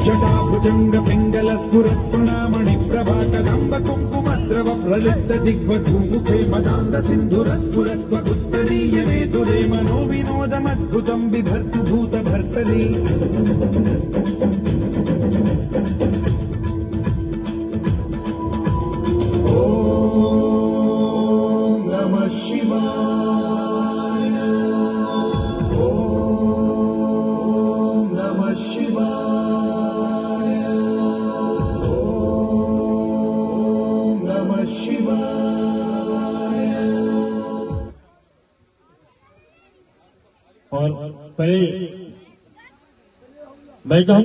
जटाभुजंग पिंगल स्फुरत्सुणामणि प्रभातगंब कुंकुमद्रव प्रलिप्त दिग्वधूमुखे मदान्ध सिन्धुरस्फुरत्वगुत्तरीय मेतुरे मनो विनोदमद्भुतं बिभर्तु भूतभर्तरि ओम नमः शिवाय ओम नमः शिवाय और पहले मैं कहूँगा